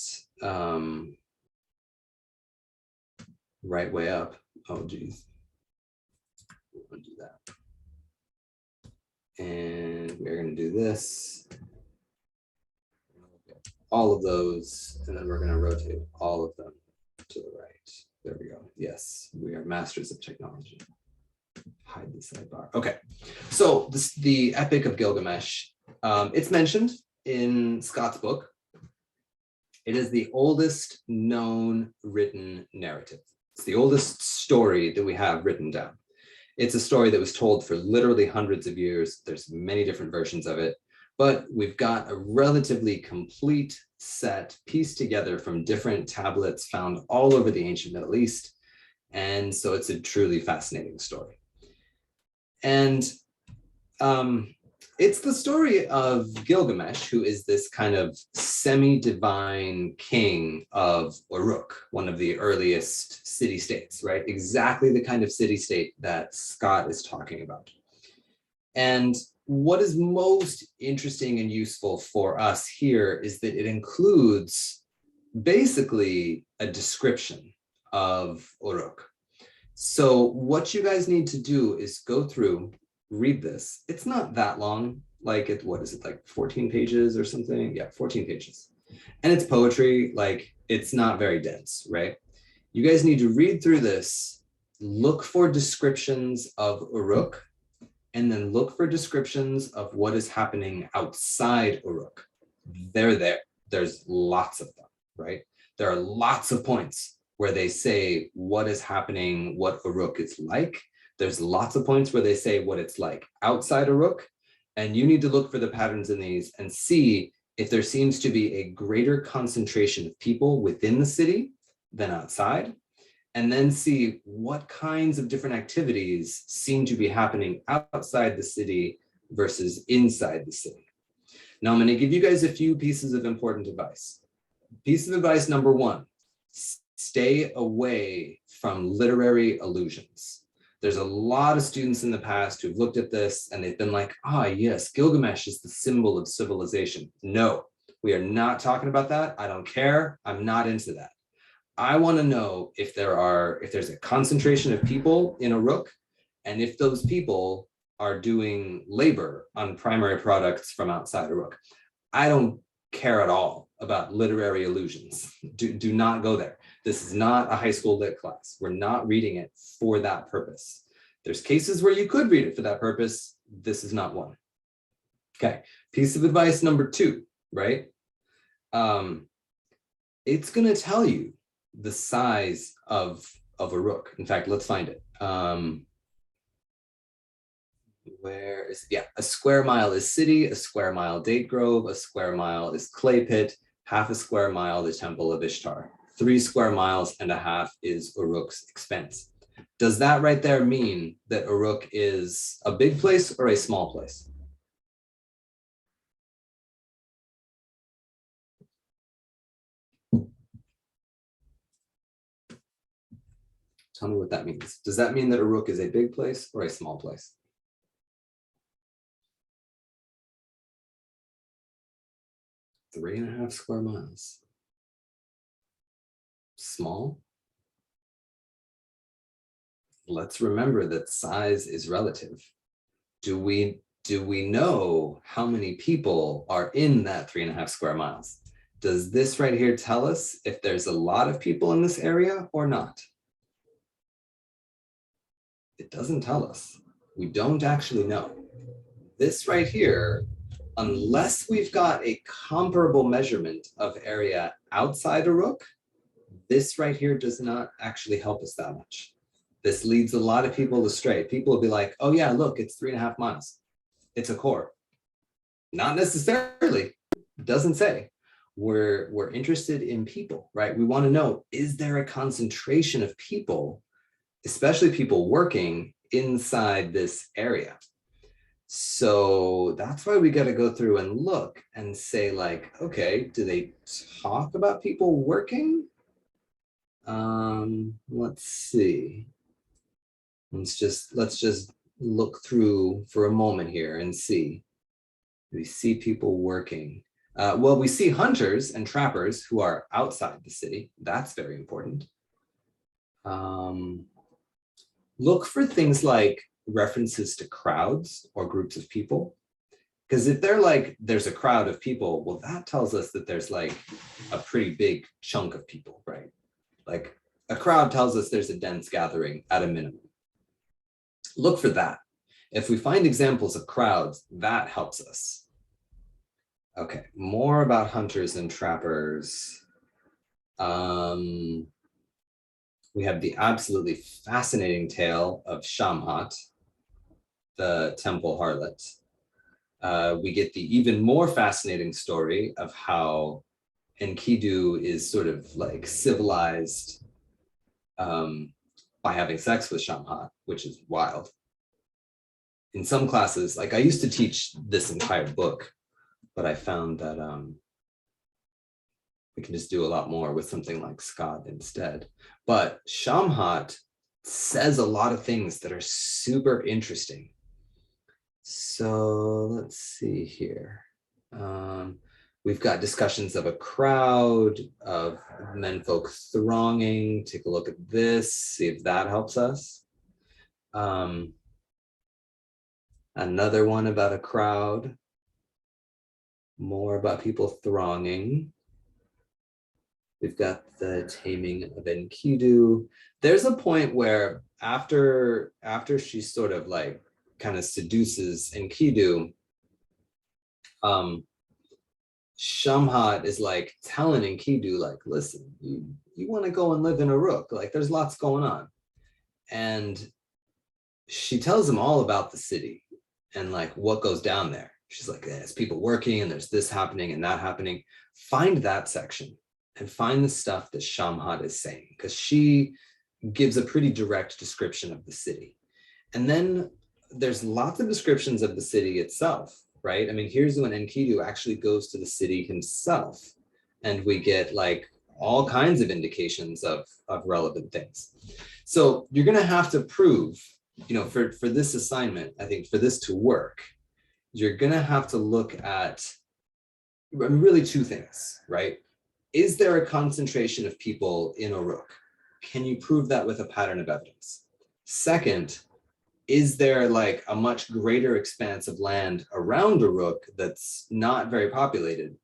right way up. Oh, geez. We're going to do that. And we're going to do this. All of those, and then we're going to rotate all of them to the right. There we go. Yes, we are masters of technology. Hide the sidebar. Okay, so the Epic of Gilgamesh. It's mentioned in Scott's book. It is the oldest known written narrative. It's the oldest story that we have written down. It's a story that was told for literally hundreds of years. There's many different versions of it, but we've got a relatively complete set pieced together from different tablets found all over the ancient Middle East. And so it's a truly fascinating story. And it's the story of Gilgamesh, who is this kind of semi-divine king of Uruk, one of the earliest city-states, right? Exactly the kind of city-state that Scott is talking about. And what is most interesting and useful for us here is that it includes basically a description of Uruk. So what you guys need to do is go through, read this. It's not that long, like what is it, like 14 pages or something? Yeah, 14 pages. And it's poetry, like it's not very dense, right? You guys need to read through this, look for descriptions of Uruk, and then look for descriptions of what is happening outside Uruk. They're there. There's lots of them, right? There are lots of points where they say what is happening, what Uruk is like. There's lots of points where they say what it's like outside Uruk. And you need to look for the patterns in these and see if there seems to be a greater concentration of people within the city than outside, and then see what kinds of different activities seem to be happening outside the city versus inside the city. Now I'm going to give you guys a few pieces of important advice. Piece of advice number one, stay away from literary allusions. There's a lot of students in the past who've looked at this and they've been like, ah, yes, Gilgamesh is the symbol of civilization. No, we are not talking about that. I don't care. I'm not into that. I want to know if there's a concentration of people in Uruk, and if those people are doing labor on primary products from outside Uruk. I don't care at all about literary allusions. Do not go there. This is not a high school lit class. We're not reading it for that purpose. There's cases where you could read it for that purpose. This is not one. Okay, piece of advice number two, right? It's going to tell you the size of Uruk. In fact, let's find it. Where is it? Yeah, a square mile is city, a square mile date grove, a square mile is clay pit, half a square mile the temple of Ishtar, 3 square miles and a half is Uruk's expense. Does that right there mean that Uruk is a big place or a small place? Tell me what that means. Does that mean that Uruk is a big place or a small place? Three and a half square miles. Small? Let's remember that size is relative. Do we know how many people are in that 3.5 square miles? Does this right here tell us if there's a lot of people in this area or not? It doesn't tell us. We don't actually know. This right here, unless we've got a comparable measurement of area outside Uruk, this right here does not actually help us that much. This leads a lot of people astray. People will be like, oh yeah, look, it's 3.5 miles. It's a core. Not necessarily, it doesn't say. We're interested in people, right? We want to know, is there a concentration of people, especially people working inside this area? So that's why we got to go through and look and say like, okay, do they talk about people working? Let's see. Let's just look through for a moment here and see. We see people working. Well, we see hunters and trappers who are outside the city. That's very important. Look for things like references to crowds or groups of people. Because if they're like, there's a crowd of people, well, that tells us that there's like a pretty big chunk of people, right? Like a crowd tells us there's a dense gathering at a minimum. Look for that. If we find examples of crowds, that helps us. Okay, more about hunters and trappers. We have the absolutely fascinating tale of Shamhat, the temple harlot. We get the even more fascinating story of how Enkidu is sort of like civilized by having sex with Shamhat, which is wild. In some classes, like I used to teach this entire book, but I found that we can just do a lot more with something like Scott instead. But Shamhat says a lot of things that are super interesting. So let's see here. We've got discussions of a crowd, of menfolk thronging. Take a look at this, see if that helps us. Another one about a crowd. More about people thronging. We've got the taming of Enkidu. There's a point where after she sort of like kind of seduces Enkidu, Shamhat is like telling Enkidu, like, listen, you want to go and live in Uruk, like there's lots going on. And she tells him all about the city and like what goes down there. She's like, there's people working and there's this happening and that happening. Find that section and find the stuff that Shamhat is saying, because she gives a pretty direct description of the city. And then there's lots of descriptions of the city itself, right? I mean, here's when Enkidu actually goes to the city himself, and we get like all kinds of indications of relevant things. So you're going to have to prove, you know, for this assignment, I think for this to work, you're going to have to look at really two things, right? Is there a concentration of people in Uruk? Can you prove that with a pattern of evidence? Second, is there like a much greater expanse of land around Uruk that's not very populated?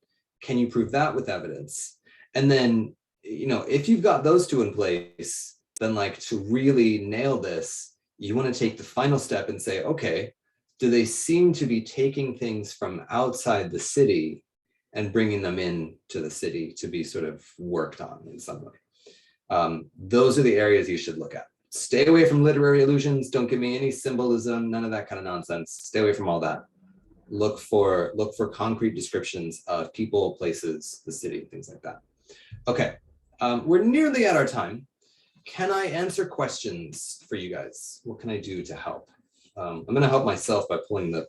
Can you prove that with evidence? And then, you know, if you've got those two in place, then like to really nail this, you want to take the final step and say, okay, do they seem to be taking things from outside the city and bringing them in to the city to be sort of worked on in some way? Those are the areas you should look at. Stay away from literary allusions. Don't give me any symbolism, none of that kind of nonsense. Stay away from all that. Look for concrete descriptions of people, places, the city, things like that. Okay, we're nearly at our time. Can I answer questions for you guys? What can I do to help? I'm going to help myself by pulling the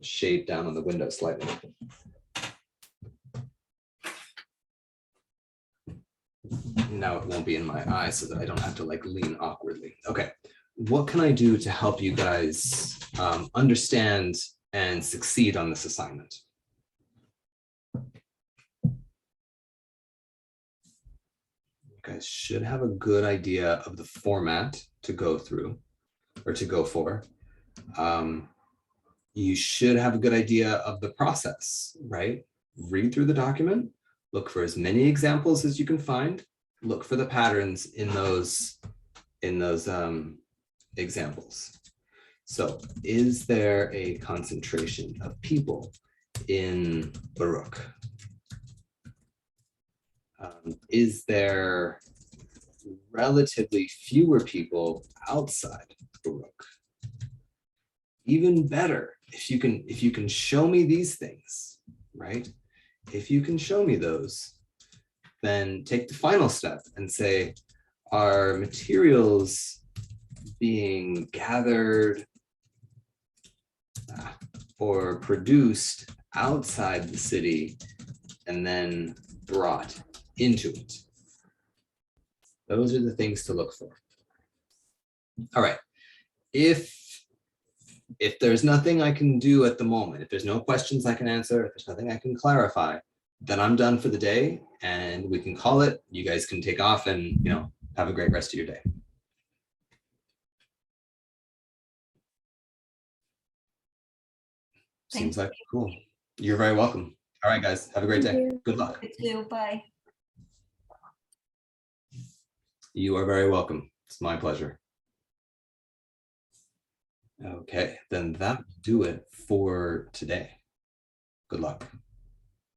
shade down on the window slightly. Now it won't be in my eye so that I don't have to like lean awkwardly. Okay, what can I do to help you guys understand and succeed on this assignment? You guys should have a good idea of the format to go through or to go for. You should have a good idea of the process, right? Read through the document, look for as many examples as you can find, look for the patterns in those examples. So is there a concentration of people in Uruk? Is there relatively fewer people outside Uruk? Even better, if you can show me these things, right? If you can show me those, then take the final step and say, are materials being gathered or produced outside the city and then brought into it? Those are the things to look for. All right. If there's nothing I can do at the moment, if there's no questions I can answer, if there's nothing I can clarify, then I'm done for the day and we can call it. You guys can take off and, you know, have a great rest of your day. Seems like cool. You're very welcome. All right, guys, have a great day. Good luck.
You too. Bye.
You are very welcome. It's my pleasure. Okay, then that will do it for today. Good luck.